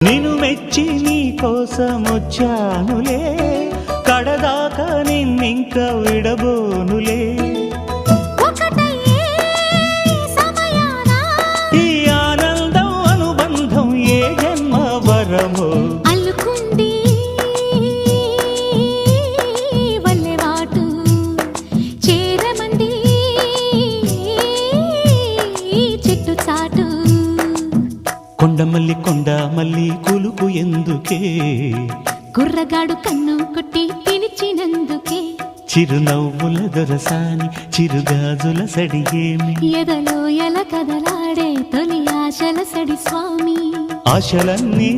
నిన్ను మెచ్చి నీ కోసం వచ్చానులే, కడదాకా నిన్నింక విడబోనులే. ఈ ఆనందం అనుబంధం ఏ జన్మ వరమో అల్లుకుంది వల్లెవాటు చేరమంది చెట్టు చాటు. కొండ మల్లి కులుకు ఎందుకే, కుర్రగాడు కన్ను కొట్టి పిలిచినందుకే. చిరునవ్వుల దొరసాని చిరుగాజుల సడిగేమి, ఎదలో ఎల కదలాడే తొలి ఆశల సడి స్వామి. ఆశలన్నీ